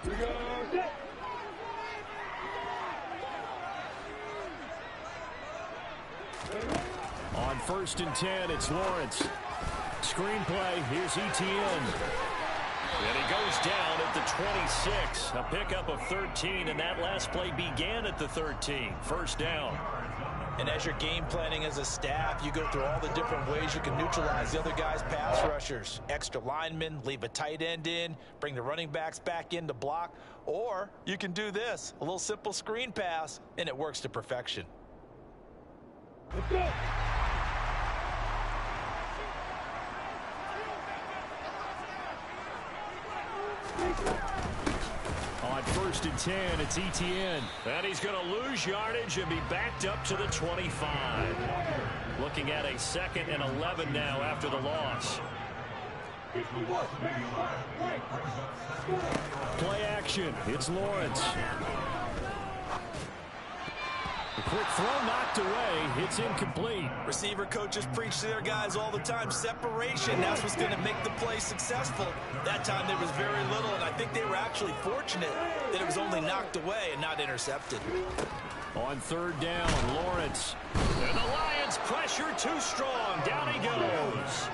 On 1st and 10, it's Lawrence. Screenplay, here's Etienne. And he goes down at the 26. A pickup of 13, and that last play began at the 13. First down. And as you're game planning as a staff, you go through all the different ways you can neutralize the other guy's pass rushers. Extra linemen, leave a tight end in, bring the running backs back in to block. Or you can do this, a little simple screen pass, and it works to perfection. Let's go. On 1st and 10, it's Etienne. And he's going to lose yardage and be backed up to the 25. Looking at a 2nd and 11 now after the loss. Play action. It's Lawrence. The quick throw knocked away. It's incomplete. Receiver coaches preach to their guys all the time. Separation, that's what's going to make the play successful. That time there was very little, and I think they were actually fortunate that it was only knocked away and not intercepted. On 3rd down, Lawrence. And the Lions pressure too strong. Down he goes.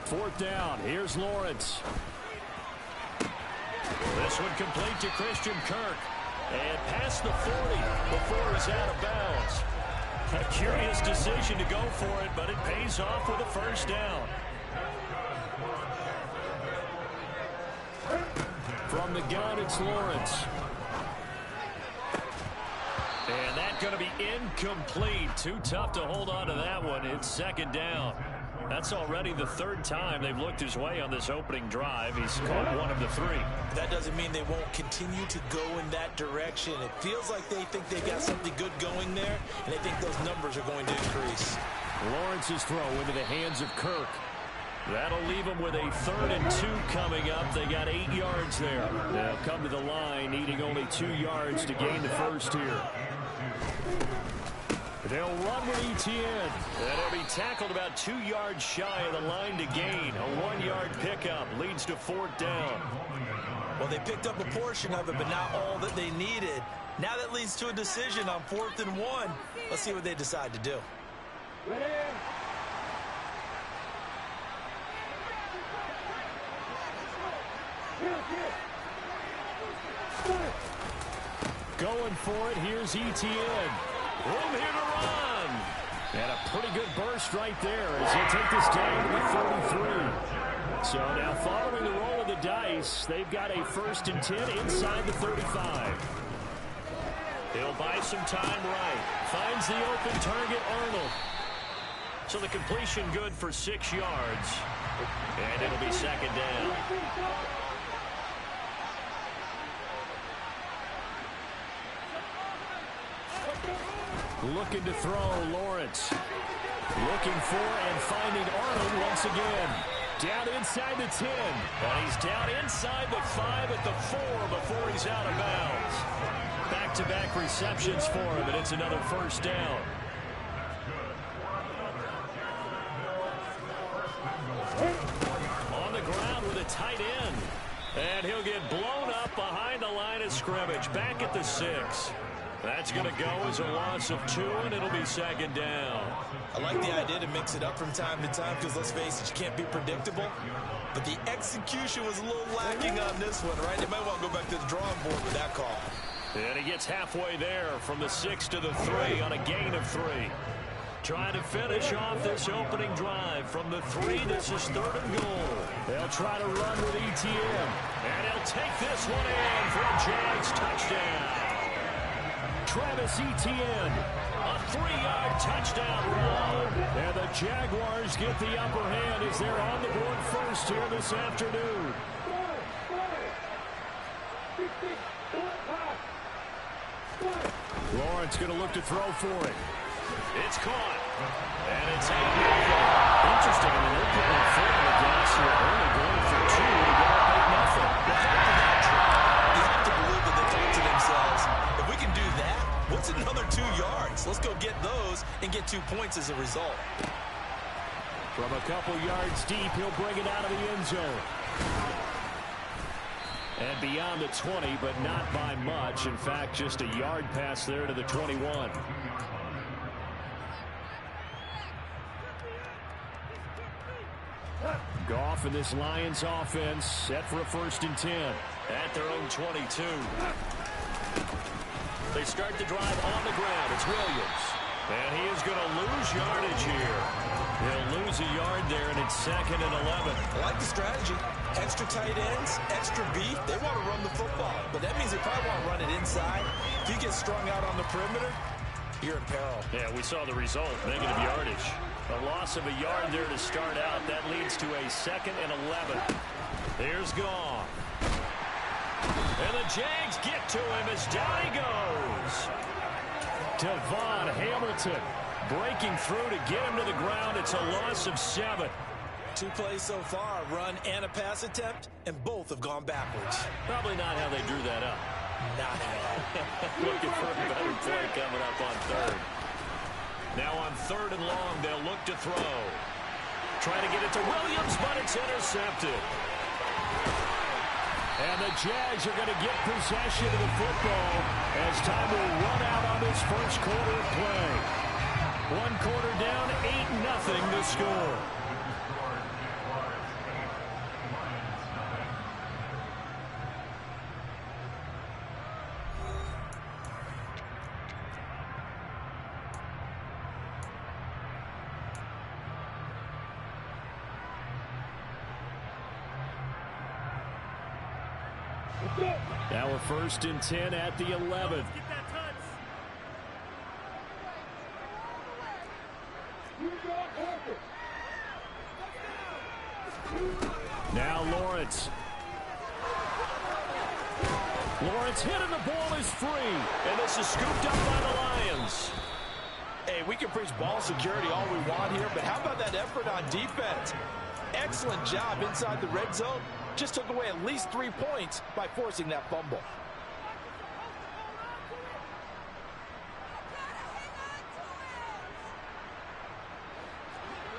Fourth down, here's Lawrence. This one complete to Christian Kirk. And past the 40 before he's out of bounds. A curious decision to go for it, but it pays off with a first down. From the gun, it's Lawrence. And that's going to be incomplete. Too tough to hold on to that one. It's 2nd down. That's already the 3rd time they've looked his way on this opening drive. He's caught one of the 3. That doesn't mean they won't continue to go in that direction. It feels like they think they've got something good going there, and they think those numbers are going to increase. Lawrence's throw into the hands of Kirk. That'll leave them with a 3rd and 2 coming up. They got 8 yards there. They'll come to the line, needing only 2 yards to gain the first here. They'll run with Etienne. And he'll be tackled about 2 yards shy of the line to gain. A 1-yard pickup leads to 4th down. Well, they picked up a portion of it, but not all that they needed. Now that leads to a decision on 4th and 1. Let's see what they decide to do. Going for it, here's Etienne. Room here to run. And a pretty good burst right there as he'll take this down to the 33. So now following the roll of the dice, they've got a 1st and 10 inside the 35. He'll buy some time right. Finds the open target, Arnold. So the completion good for 6 yards. And it'll be 2nd down. Looking to throw, Lawrence. Looking for and finding Arnold once again. Down inside the 10. And he's down inside the 5 at the 4 before he's out of bounds. Back-to-back receptions for him, and it's another first down. On the ground with a tight end. And he'll get blown up behind the line of scrimmage. Back at the 6. That's going to go as a loss of 2, and it'll be 2nd down. I like the idea to mix it up from time to time because, let's face it, you can't be predictable. But the execution was a little lacking on this one, right? They might want to go back to the drawing board with that call. And he gets halfway there from the 6 to the 3 on a gain of 3. Trying to finish off this opening drive from the 3. This is 3rd and goal. They'll try to run with Etienne. And he'll take this one in for a Jags touchdown. Travis Etienne, a 3-yard touchdown run. And the Jaguars get the upper hand as they're on the board first here this afternoon. Lawrence going to look to throw for it. It's caught. And it's 8. Interesting. I mean, they're putting a foot on the gas here. Only going for 2. They got 8-0. The fact of that, you have to believe that they thought to themselves, if we can do What's another 2 yards? Let's go get those and get 2 points as a result. From a couple yards deep, he'll bring it out of the end zone. And beyond the 20, but not by much. In fact, just a yard pass there to the 21. Goff and this Lions offense set for a 1st and 10 at their own 22. They start the drive on the ground. It's Williams. And he is going to lose yardage here. He'll lose a yard there, and it's 2nd and 11. I like the strategy. Extra tight ends, extra beef. They want to run the football, but that means they probably want to run it inside. If you get strung out on the perimeter, you're in peril. Yeah, we saw the result, negative yardage. A loss of a yard there to start out. That leads to a 2nd and 11. Here's Goff. And the Jags get to him as down he goes. Devon Hamilton breaking through to get him to the ground. It's a loss of 7. 2 plays so far, a run and a pass attempt, and both have gone backwards. Probably not how they drew that up. Not at all. Looking for a better play coming up on 3rd. Now on 3rd and long, they'll look to throw. Trying to get it to Williams, but it's intercepted. And the Jags are going to get possession of the football as time will run out on this 1st quarter of play. 1 quarter down, 8-0 to score. Now a 1st and 10 at the 11. Now Lawrence. Lawrence hit and the ball is free. And this is scooped up by the Lions. Hey, we can preach ball security all we want here, but how about that effort on defense? Excellent job inside the red zone. Just took away at least 3 points by forcing that fumble.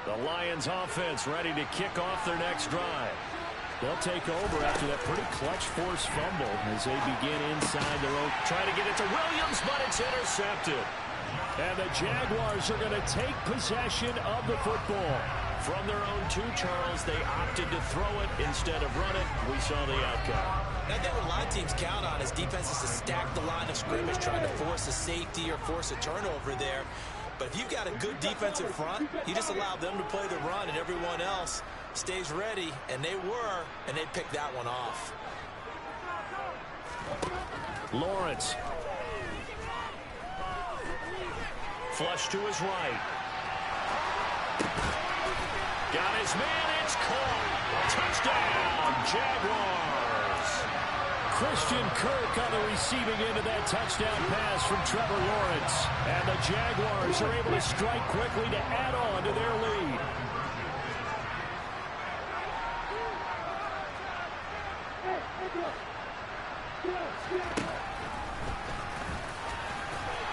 The Lions offense ready to kick off their next drive. They'll take over after that pretty clutch forced fumble as they begin inside their own. Trying to get it to Williams, but it's intercepted. And the Jaguars are going to take possession of the football. From their own 2, Charles, they opted to throw it instead of run it. We saw the outcome. I think what a lot of teams count on is defenses to stack the line of scrimmage, trying to force a safety or force a turnover there. But if you've got a good defensive front, you just allow them to play the run and everyone else stays ready, and they were, and they picked that one off. Lawrence. Flush to his right. Got his man, it's caught. Touchdown, Jaguars. Christian Kirk on the receiving end of that touchdown pass from Trevor Lawrence. And the Jaguars are able to strike quickly to add on to their lead.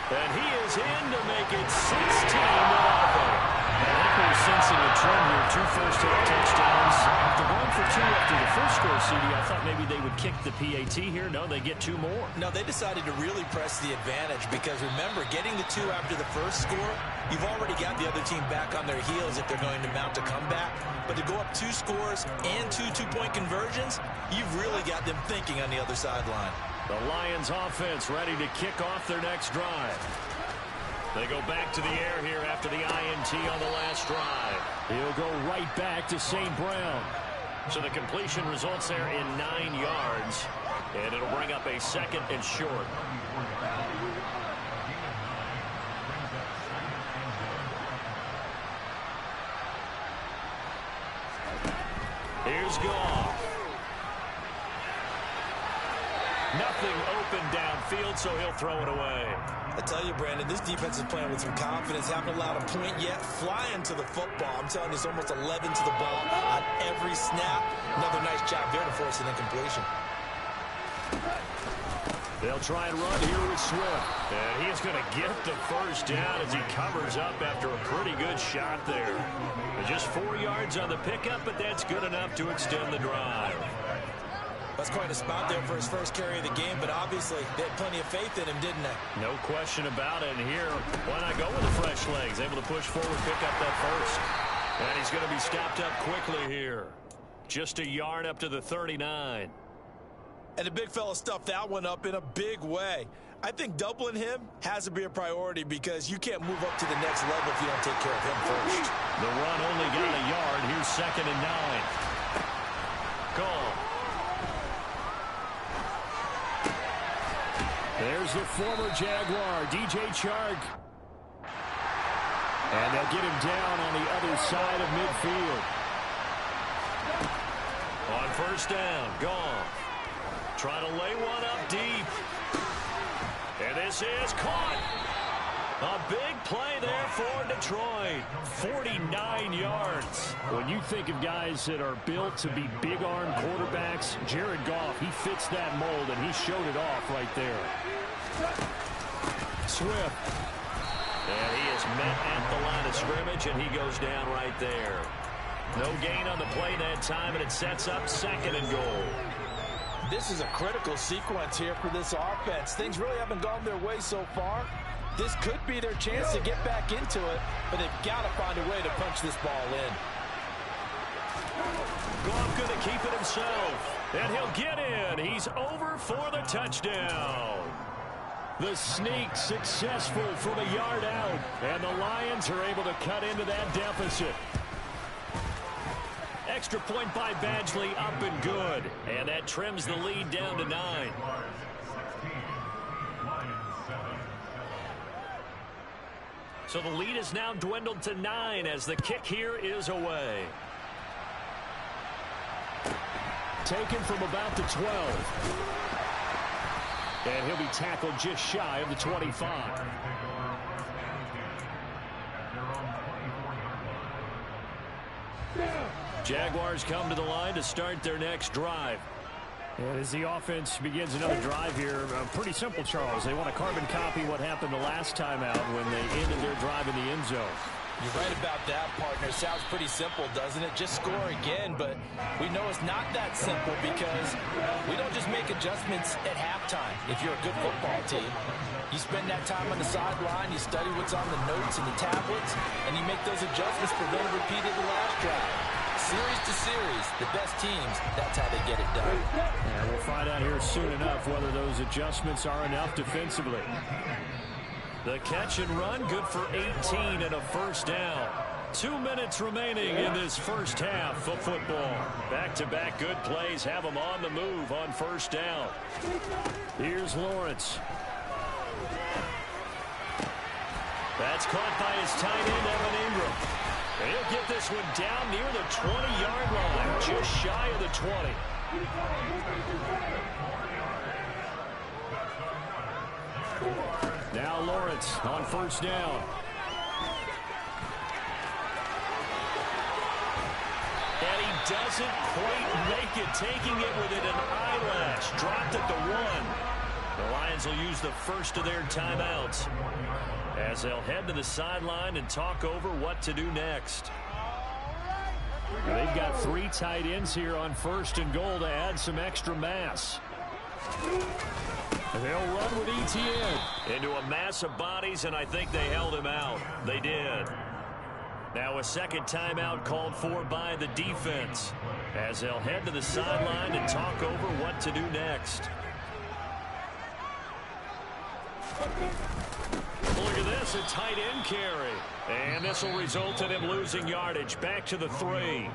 And he is in to make it 16-0. I think we're sensing a trend here. 2 first-half touchdowns. After going for 2 after the first score, CD, I thought maybe they would kick the PAT here. No, they get 2 more. No, they decided to really press the advantage because, remember, getting the 2 after the first score, you've already got the other team back on their heels if they're going to mount a comeback. But to go up 2 scores and 2 two-point conversions, you've really got them thinking on the other sideline. The Lions offense ready to kick off their next drive. They go back to the air here after the INT on the last drive. He'll go right back to St. Brown. So the completion results there in 9 yards. And it'll bring up a 2nd and short. Here's Goff. Nothing open downfield, so he'll throw it away. I tell you, Brandon, this defense is playing with some confidence. Haven't allowed a point yet. Flying to the football. I'm telling you, it's almost 11 to the ball on every snap. Another nice job there to force an incompletion. They'll try and run here with Swift. And he's going to get the first down as he covers up after a pretty good shot there. Just 4 yards on the pickup, but that's good enough to extend the drive. That's quite a spot there for his first carry of the game, but obviously they had plenty of faith in him, didn't they? No question about it. And here, why not go with the fresh legs? Able to push forward, pick up that first. And he's going to be stopped up quickly here. Just a yard up to the 39. And the big fella stuffed that one up in a big way. I think doubling him has to be a priority because you can't move up to the next level if you don't take care of him first. The run only got a yard. Here's 2nd and 9. Goal. There's the former Jaguar, DJ Chark. And they'll get him down on the other side of midfield. On first down, Goff. Trying to lay one up deep. And this is caught. A big play there for Detroit. 49 yards. When you think of guys that are built to be big-arm quarterbacks, Jared Goff, he fits that mold, and he showed it off right there. Swift. And he is met at the line of scrimmage, and he goes down right there. No gain on the play that time, and it sets up 2nd and goal. This is a critical sequence here for this offense. Things really haven't gone their way so far. This could be their chance to get back into it, but they've got to find a way to punch this ball in. Goff going to keep it himself, and he'll get in. He's over for the touchdown. The sneak successful from a yard out, and the Lions are able to cut into that deficit. Extra point by Badgley, up and good. And that trims the lead down to 9. So the lead is now dwindled to 9 as the kick here is away. Taken from about the 12. And he'll be tackled just shy of the 25. Jaguars come to the line to start their next drive. And as the offense begins another drive here, pretty simple, Charles. They want to carbon copy what happened the last time out when they ended their drive in the end zone. You're right about that, partner. Sounds pretty simple, doesn't it? Just score again, but we know it's not that simple because we don't just make adjustments at halftime. If you're a good football team, you spend that time on the sideline, you study what's on the notes and the tablets, and you make those adjustments prevent a repeat of the last drive. Series to series, the best teams, that's how they get it done. And we'll find out here soon enough whether those adjustments are enough defensively. The catch and run, good for 18 and a first down. 2 minutes remaining in this first half of football. Back-to-back good plays have them on the move on first down. Here's Lawrence. That's caught by his tight end, Evan Ingram. And he'll get this one down near the 20-yard line, just shy of the 20. Now Lawrence on first down. And he doesn't quite make it, taking it within an eyelash. Dropped at the 1. The Lions will use the first of their timeouts as they'll head to the sideline and talk over what to do next. They've got 3 tight ends here on first and goal to add some extra mass. And they'll run with Etienne into a mass of bodies, and I think they held him out. They did. Now a second timeout called for by the defense as they'll head to the sideline and talk over what to do next. Look at this, a tight end carry. And this will result in him losing yardage. Back to the 3.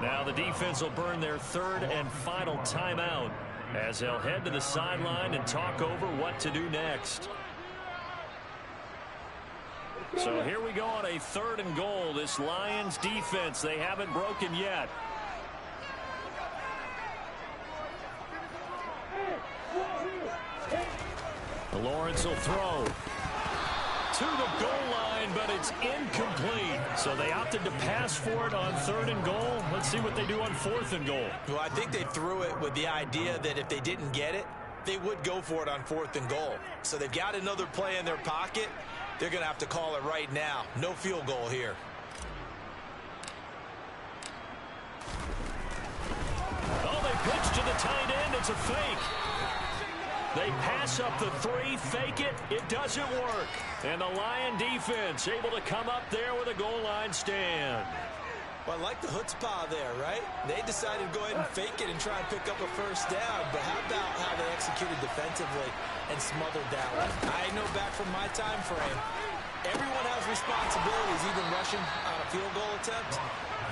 Now the defense will burn their third and final timeout as they'll head to the sideline and talk over what to do next. So here we go on a 3rd and goal. This Lions defense, they haven't broken yet. Lawrence will throw to the goal line, but it's incomplete. So they opted to pass for it on 3rd and goal. Let's see what they do on 4th and goal. Well, I think they threw it with the idea that if they didn't get it, they would go for it on 4th and goal. So they've got another play in their pocket. They're going to have to call it right now. No field goal here. Oh, they pitch to the tight end. It's a fake. They pass up the 3, fake it. It doesn't work. And the Lion defense able to come up there with a goal line stand. Well, I like the chutzpah there, right? They decided to go ahead and fake it and try and pick up a first down. But how about how they executed defensively and smothered that one? I know back from my time frame, everyone has responsibilities, even rushing on a field goal attempt.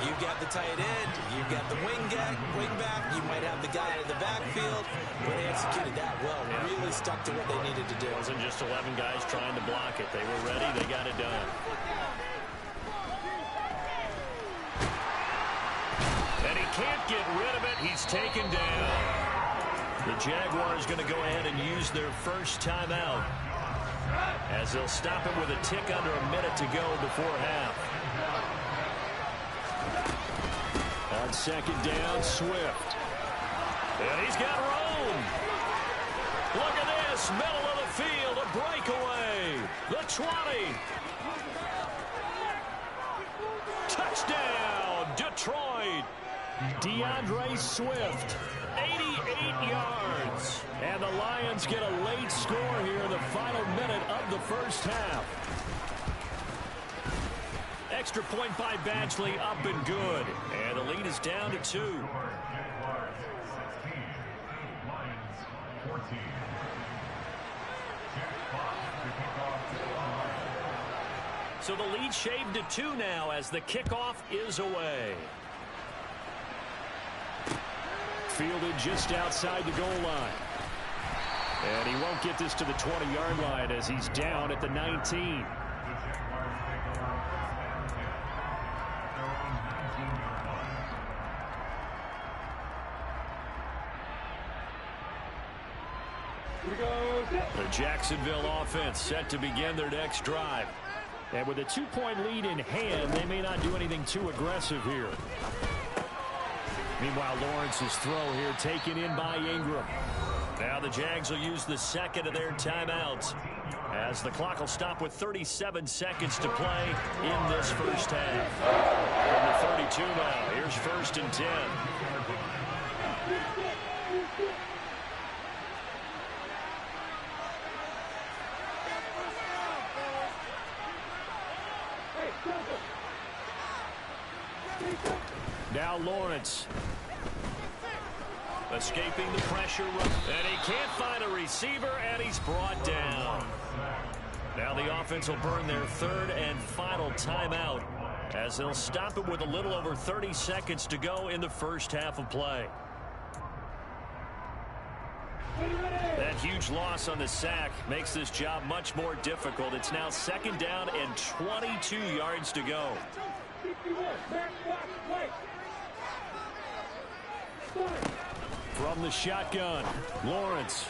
You've got the tight end, you've got the wing back, you might have the guy in the backfield, but they executed that well, really stuck to what they needed to do. It wasn't just 11 guys trying to block it. They were ready, they got it done. And he can't get rid of it. He's taken down. The Jaguars going to go ahead and use their first timeout, as they'll stop him with a tick under a minute to go before half. On second down, Swift. And he's got room. Look at this. Middle of the field, a breakaway. The 20. Touchdown, Detroit. DeAndre Swift, 88 yards. And the Lions get a late score here in the final minute of the first half. Extra point by Badgley, up and good. And the lead is down to 2. So the lead shaved to 2 now as the kickoff is away. Fielded just outside the goal line. And he won't get this to the 20-yard line as he's down at the 19. The Jacksonville offense set to begin their next drive. And with a 2-point lead in hand, they may not do anything too aggressive here. Meanwhile, Lawrence's throw here taken in by Ingram. Now the Jags will use the second of their timeouts, as the clock will stop with 37 seconds to play in this first half. From the 32 now, here's 1st and 10. Now Lawrence. Escaping the pressure. And he can't find a receiver, and he's brought down. Now the offense will burn their 3rd and final timeout, as they'll stop it with a little over 30 seconds to go in the first half of play. That huge loss on the sack makes this job much more difficult. It's now 2nd down and 22 yards to go. From the shotgun, Lawrence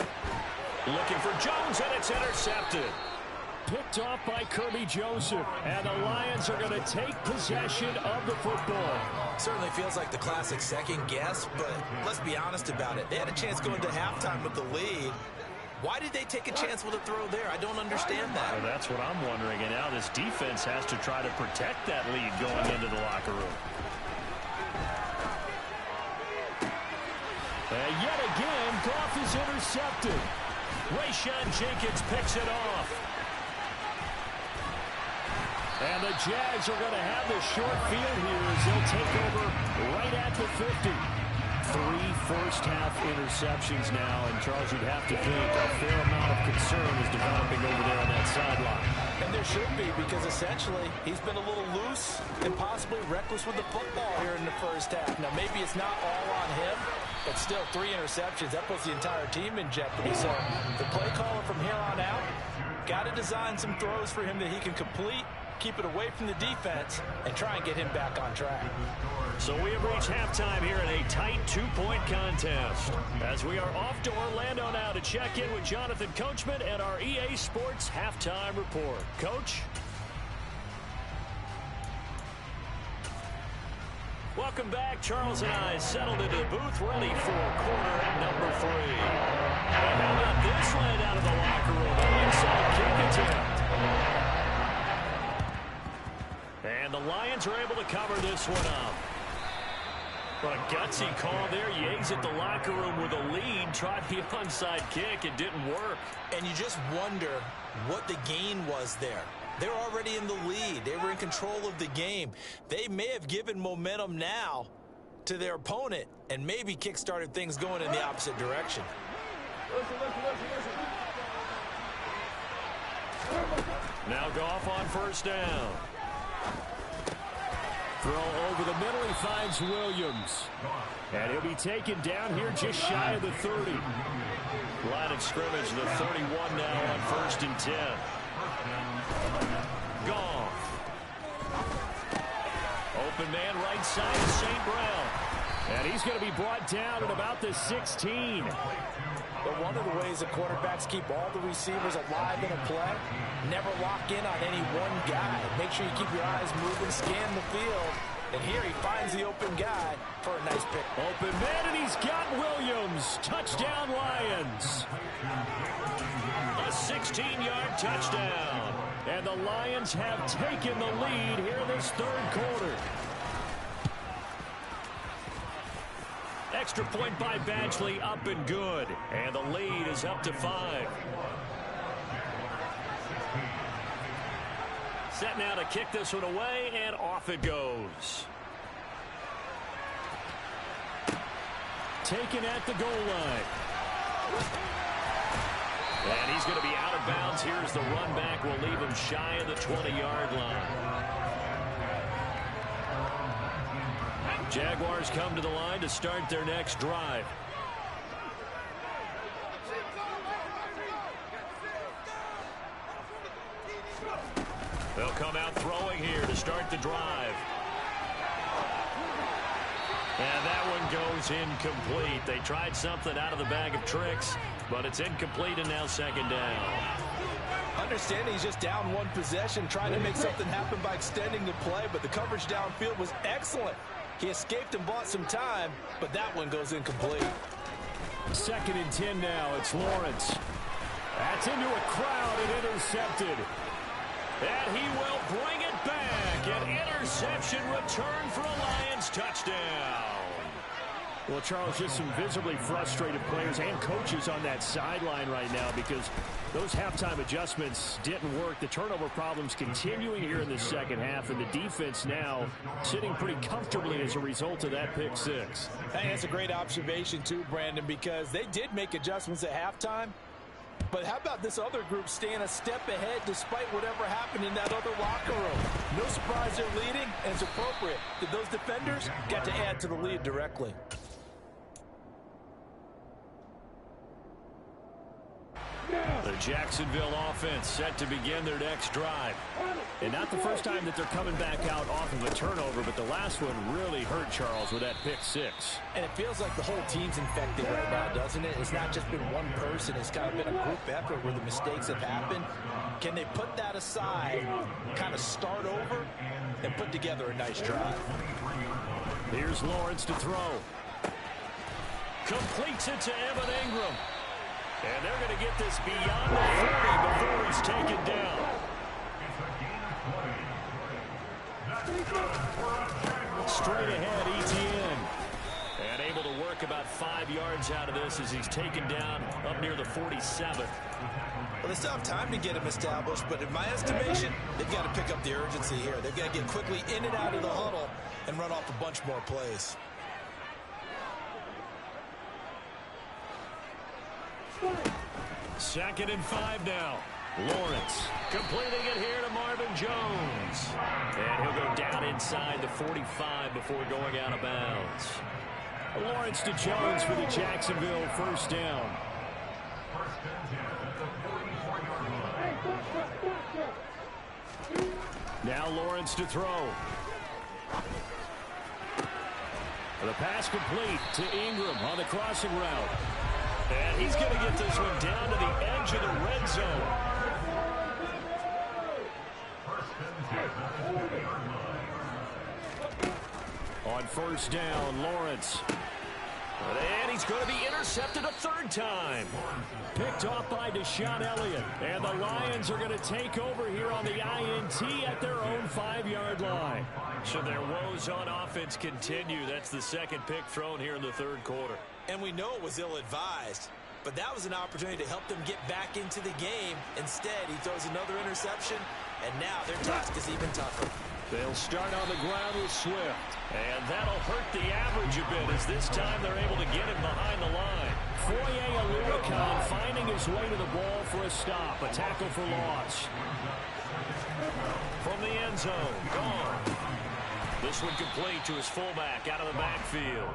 looking for Jones, and it's intercepted. Picked off by Kirby Joseph, and the Lions are going to take possession of the football. Certainly feels like the classic second guess, but let's be honest about it. They had a chance going to halftime with the lead. Why did they take a chance with a throw there? I don't understand that. Well, that's what I'm wondering, and now this defense has to try to protect that lead going into the locker room. And yet again, Goff is intercepted. Rayshawn Jenkins picks it off. And the Jags are going to have the short field here as they'll take over right at the 50. 3 first-half interceptions now, and Charles, you'd have to think a fair amount of concern is developing over there on that sideline. And there should be, because essentially he's been a little loose and possibly reckless with the football here in the first half. Now, maybe it's not all on him, but still 3 interceptions. That puts the entire team in jeopardy. So the play caller from here on out got to design some throws for him that he can complete, keep it away from the defense, and try and get him back on track. So we have reached halftime here in a tight 2-point contest, as we are off to Orlando now to check in with Jonathan Coachman and our EA Sports Halftime Report. Coach? Welcome back. Charles and I settled into the booth, ready for quarter number 3. And how about this right out of the locker room? An inside kick attempt. And the Lions are able to cover this one up. What a gutsy call there. Yates at the locker room with a lead. Tried the onside kick. It didn't work. And you just wonder what the gain was there. They're already in the lead. They were in control of the game. They may have given momentum now to their opponent and maybe kick-started things going in the opposite direction. Now Goff on first down. Throw over the middle. He finds Williams. And he'll be taken down here just shy of the 30. Line of scrimmage, the 31 now on 1st and 10. Goff. Open man right side of St. Brown. And he's going to be brought down at about the 16. But one of the ways that quarterbacks keep all the receivers alive in a play, never lock in on any one guy. Make sure you keep your eyes moving, scan the field. And here he finds the open guy for a nice pick. Open man, and he's got Williams. Touchdown, Lions. A 16-yard touchdown. And the Lions have taken the lead here in this third quarter. Extra point by Badgley, up and good. And the lead is up to 5. Set now to kick this one away, and off it goes. Taken at the goal line. And he's going to be out of bounds. Here's the run back. Will leave him shy of the 20-yard line. Jaguars come to the line to start their next drive. They'll come out throwing here to start the drive. And that one goes incomplete. They tried something out of the bag of tricks, but it's incomplete, and now second down. Understanding he's just down one possession, trying to make something happen by extending the play, but the coverage downfield was excellent. He escaped and bought some time, but that one goes incomplete. 2nd and 10 now. It's Lawrence. That's into a crowd and intercepted. And he will bring it back. An interception return for a Lions touchdown. Well, Charles, just some visibly frustrated players and coaches on that sideline right now because those halftime adjustments didn't work. The turnover problems continuing here in the second half, and the defense now sitting pretty comfortably as a result of that pick six. Hey, that's a great observation too, Brandon, because they did make adjustments at halftime. But how about this other group staying a step ahead despite whatever happened in that other locker room? No surprise they're leading, and it's appropriate that those defenders got to add to the lead directly. The Jacksonville offense set to begin their next drive. And not the first time that they're coming back out off of a turnover, but the last one really hurt Charles with that pick six. And it feels like the whole team's infected right now, doesn't it? It's not just been one person. It's kind of been a group effort where the mistakes have happened. Can they put that aside, kind of start over, and put together a nice drive? Here's Lawrence to throw. Completes it to Evan Ingram. And they're going to get this beyond the 40 before he's taken down. Straight ahead, Etienne. And able to work about 5 yards out of this as he's taken down up near the 47th. Well, they still have time to get him established, but in my estimation, they've got to pick up the urgency here. They've got to get quickly in and out of the huddle and run off a bunch more plays. Second and 5 now. Lawrence completing it here to Marvin Jones. And he'll go down inside the 45 before going out of bounds. Lawrence to Jones for the Jacksonville first down. Now Lawrence to throw. The pass complete to Ingram on the crossing route. And he's going to get this one down to the edge of the red zone. On On first down, Lawrence. And he's going to be intercepted a third time. Picked off by Deshaun Elliott. And the Lions are going to take over here on the INT at their own 5-yard line. So their woes on offense continue. That's the second pick thrown here in the third quarter. And we know it was ill-advised, but that was an opportunity to help them get back into the game. Instead, he throws another interception, and now their task is even tougher. They'll start on the ground with Swift. And that'll hurt the average a bit as this time they're able to get him behind the line. Foye Oluokun finding his way to the ball for a stop. A tackle for loss. From the end zone, gone. This one complete to his fullback out of the backfield.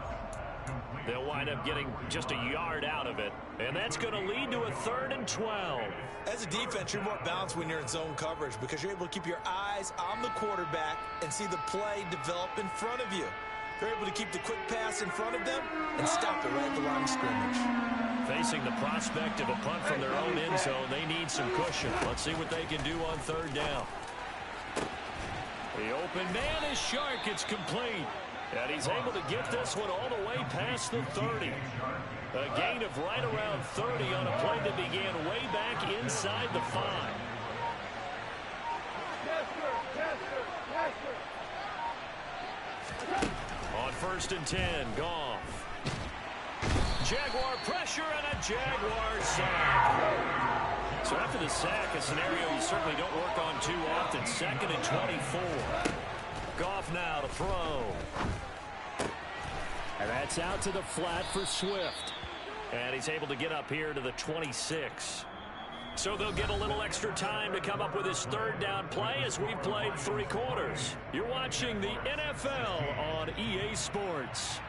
They'll wind up getting just a yard out of it. And that's going to lead to a 3rd and 12. As a defense, you're more balanced when you're in zone coverage because you're able to keep your eyes on the quarterback and see the play develop in front of you. They're able to keep the quick pass in front of them and stop it right at the line of scrimmage. Facing the prospect of a punt from their own end zone, they need some cushion. Let's see what they can do on 3rd down. The open man is Shark. It's complete. And he's able to get this one all the way past the 30. A gain of right around 30 on a play that began way back inside the 5. On 1st and 10, Goff. Jaguar pressure and a Jaguar sack. So after the sack, a scenario you certainly don't work on too often. 2nd and 24. Goff now to throw. And that's out to the flat for Swift. And he's able to get up here to the 26. So they'll get a little extra time to come up with his 3rd down play as we've played 3 quarters. You're watching the NFL on EA Sports.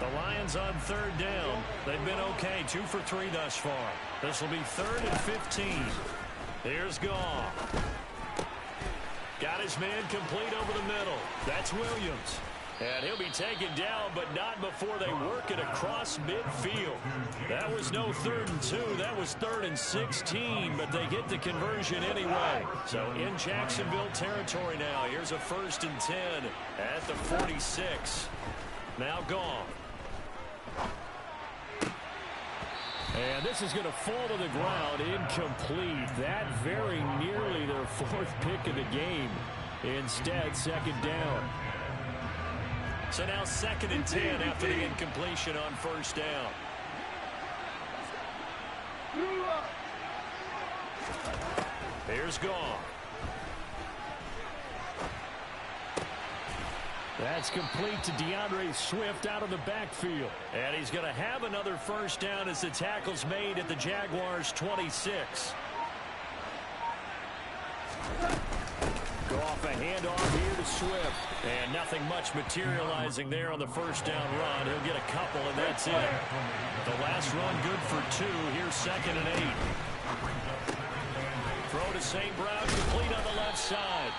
The Lions on 3rd down. They've been okay, 2 for 3 thus far. This will be 3rd and 15. Here's Goff. Got his man complete over the middle. That's Williams. And he'll be taken down, but not before they work it across midfield. That was no 3rd and 2. That was 3rd and 16, but they get the conversion anyway. So in Jacksonville territory now. Here's a 1st and 10 at the 46. Now Goff. And this is going to fall to the ground, incomplete. That very nearly their 4th pick of the game. Instead, 2nd down. So now 2nd and 10 after the incompletion on 1st down. Here's Goff. That's complete to DeAndre Swift out of the backfield. And he's going to have another 1st down as the tackle's made at the Jaguars' 26. Goff a handoff here to Swift. And nothing much materializing there on the 1st down run. He'll get a couple, and that's it. The last run good for 2. Here's 2nd and 8. Throw to St. Brown, complete on the left side.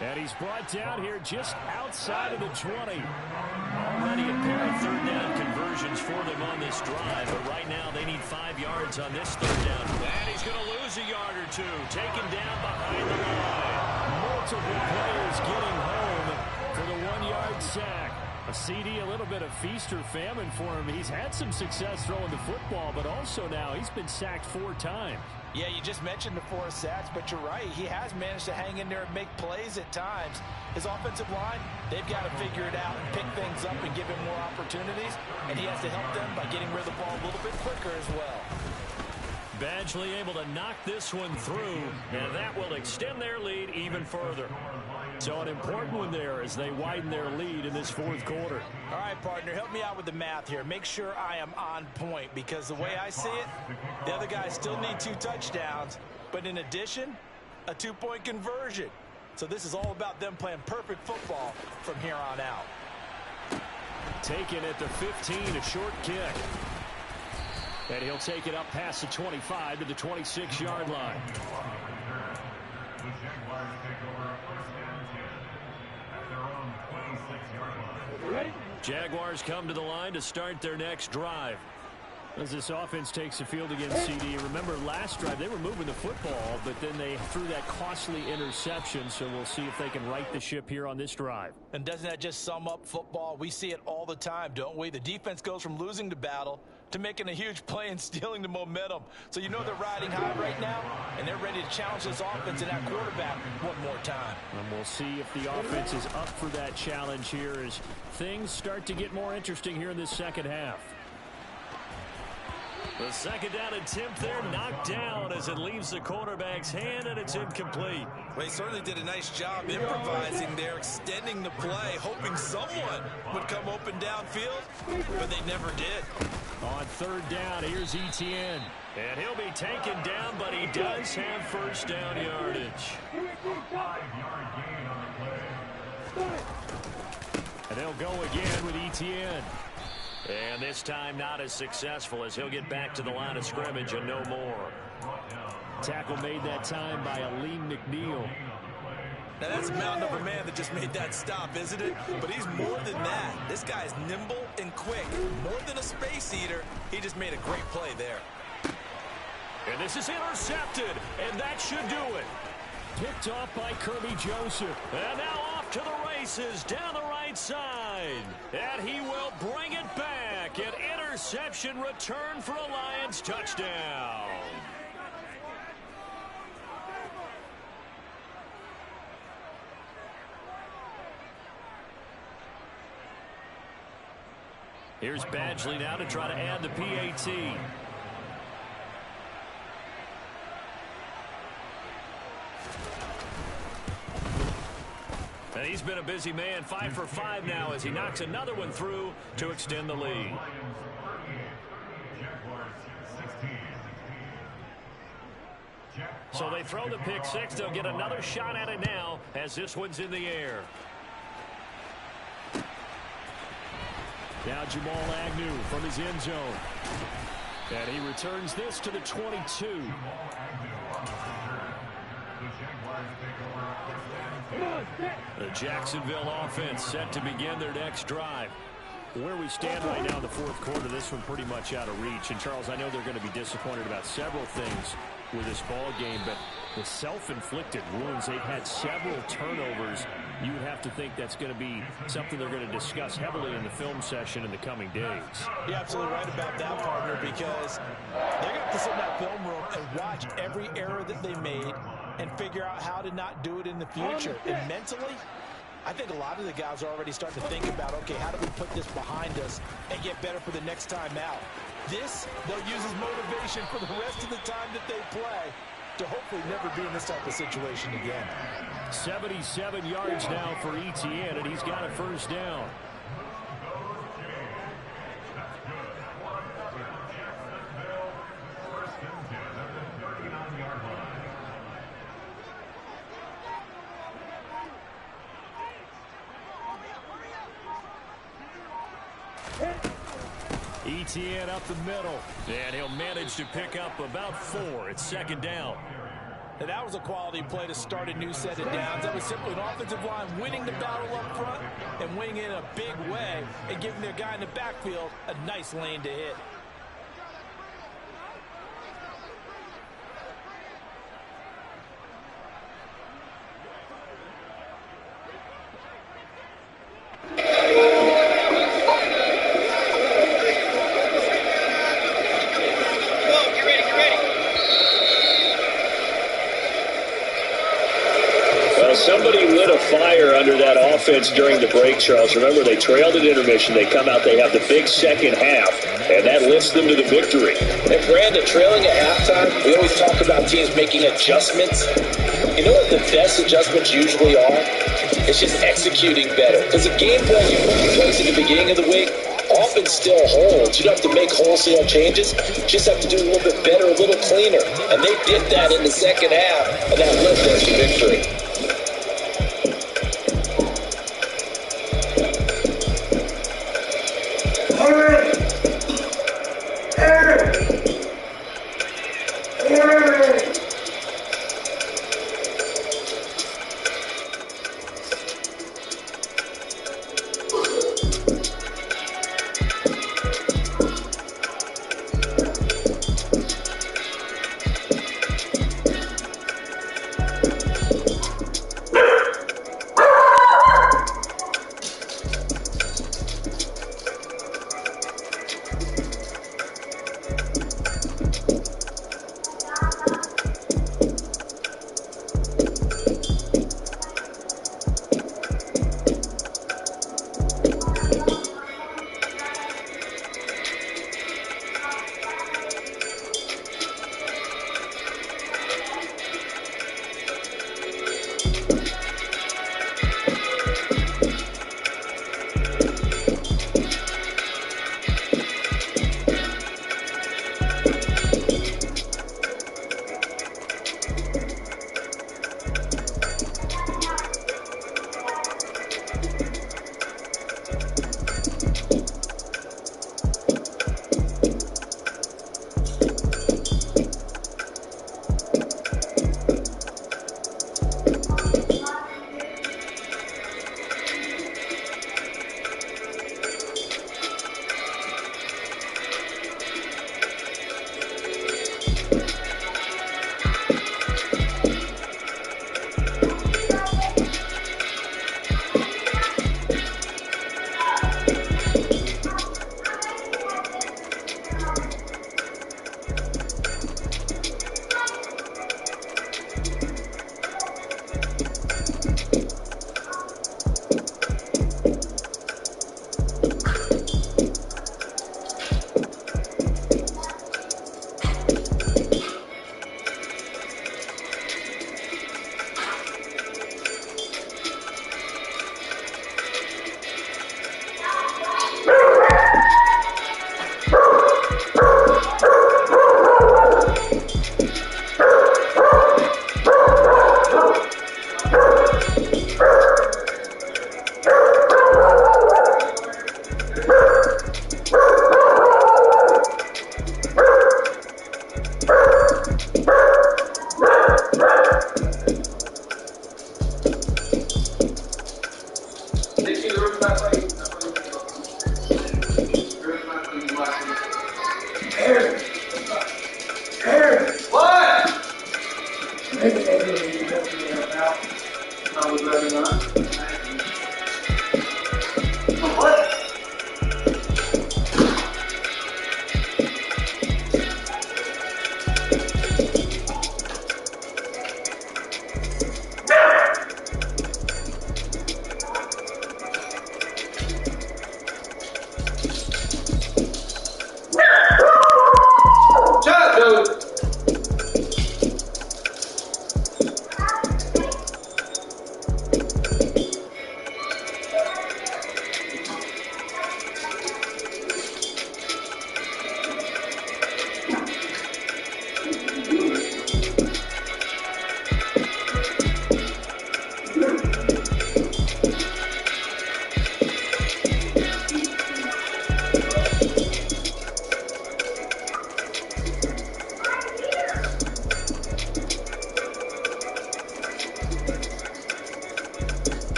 And he's brought down here just outside of the 20. Already a pair of 3rd down conversions for them on this drive. But right now they need 5 yards on this 3rd down. And he's going to lose a yard or 2. Taken down behind the line. Multiple players getting home for the 1-yard sack. A CD, a little bit of feast or famine for him. He's had some success throwing the football, but also now he's been sacked 4 times. Yeah, you just mentioned the 4 sacks, but you're right. He has managed to hang in there and make plays at times. His offensive line, they've got to figure it out and pick things up and give him more opportunities, and he has to help them by getting rid of the ball a little bit quicker as well. Badgley able to knock this one through, and that will extend their lead even further. So an important one there as they widen their lead in this 4th quarter. All right, partner, help me out with the math here. Make sure I am on point because the way I see it, the other guys still need 2 touchdowns, but in addition, a 2-point conversion. So this is all about them playing perfect football from here on out. Taken at the 15, a short kick. And he'll take it up past the 25 to the 26-yard line. Jaguars come to the line to start their next drive. As this offense takes the field against CD, remember last drive they were moving the football, but then they threw that costly interception, so we'll see if they can right the ship here on this drive. And doesn't that just sum up football? We see it all the time, don't we? The defense goes from losing the battle to making a huge play and stealing the momentum. So you know they're riding high right now, and they're ready to challenge this offense and that quarterback one more time. And we'll see if the offense is up for that challenge here as things start to get more interesting here in this second half. The second down attempt there knocked down as it leaves the quarterback's hand, and it's incomplete. Well, he certainly did a nice job improvising there, extending the play, hoping someone would come open downfield, but they never did. On third down, here's Etienne. And he'll be taken down, but he does have first down yardage. And they'll go again with Etienne. And this time not as successful as he'll get back to the line of scrimmage and no more. Tackle made that time by Aleem McNeil. Now that's a mountain of a man that just made that stop, isn't it? But he's more than that. This guy's nimble and quick. More than a space eater, he just made a great play there. And this is intercepted, and that should do it. Picked off by Kirby Joseph. And now off to the races down the right side. And he will bring it back. An interception return for a Lions touchdown. Here's Badgley now to try to add the PAT. And he's been a busy man, 5 for 5 now as he knocks another one through to extend the lead. So they throw the pick six. They'll get another shot at it now as this one's in the air. Now Jamal Agnew from his end zone. And he returns this to the 22. The Jacksonville offense set to begin their next drive. Where we stand right now in the fourth quarter, this one pretty much out of reach. And, Charles, I know they're going to be disappointed about several things with this ball game, but the self-inflicted wounds, they've had several turnovers. You would have to think that's going to be something they're going to discuss heavily in the film session in the coming days. You're absolutely right about that, partner, because they're going to have to sit in that film room and watch every error that they made and figure out how to not do it in the future. And mentally, I think a lot of the guys are already starting to think about, okay, how do we put this behind us and get better for the next time out? This, they'll use as motivation for the rest of the time that they play to hopefully never be in this type of situation again. 77 yards now for Etienne, and he's got a first down. Etienne up the middle, and he'll manage to pick up about 4. It's second down. And that was a quality play to start a new set of downs. That was simply an offensive line winning the battle up front and winning it in a big way and giving their guy in the backfield a nice lane to hit. Somebody lit a fire under that offense during the break, Charles. Remember, they trailed at intermission. They come out, they have the big second half, and that lifts them to the victory. And Brandon, trailing at halftime, we always talk about teams making adjustments. You know what the best adjustments usually are? It's just executing better. Because the game plan you put in place at the beginning of the week often still holds. You don't have to make wholesale changes. You just have to do a little bit better, a little cleaner. And they did that in the second half, and that lifted us to victory.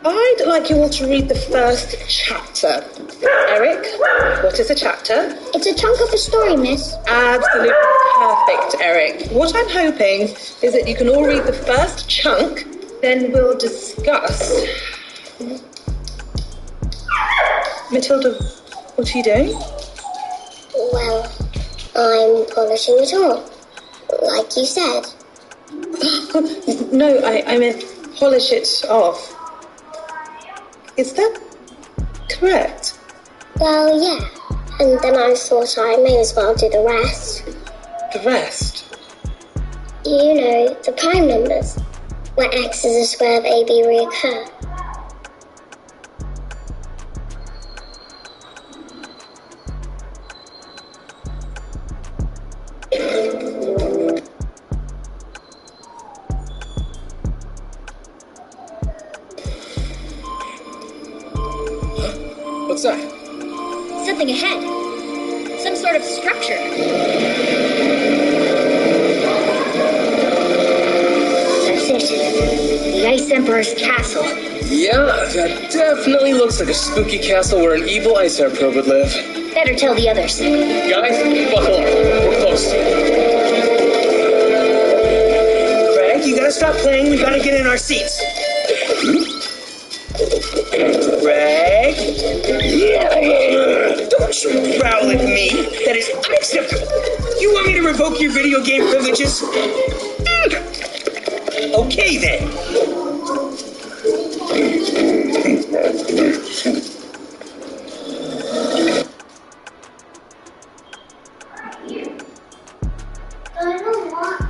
I'd like you all to read the first chapter. Eric, what is a chapter? It's a chunk of a story, miss. Absolutely perfect, Eric. What I'm hoping is that you can all read the first chunk, then we'll discuss. Matilda, what are you doing? Well, I'm polishing it all, like you said. No, I meant polish it off. Is that correct? Well, yeah. And then I thought I may as well do the rest. The rest? You know, the prime numbers, where x is a square of AB reoccur. What's that? Something ahead. Some sort of structure. That's it. The Ice Emperor's castle. Yeah, that definitely looks like a spooky castle where an evil ice air probe would live. Better tell the others. Guys, buckle up. We're close. Craig, you gotta stop playing. We gotta get in our seats. Greg? Don't you growl at me. That is unacceptable. You want me to revoke your video game privileges? Okay, then. I don't want to.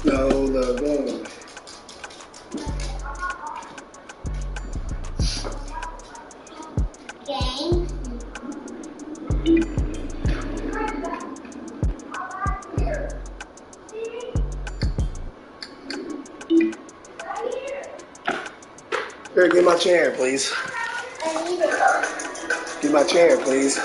No, no. Game. Here, give my chair, please. I need it. Give my chair, please.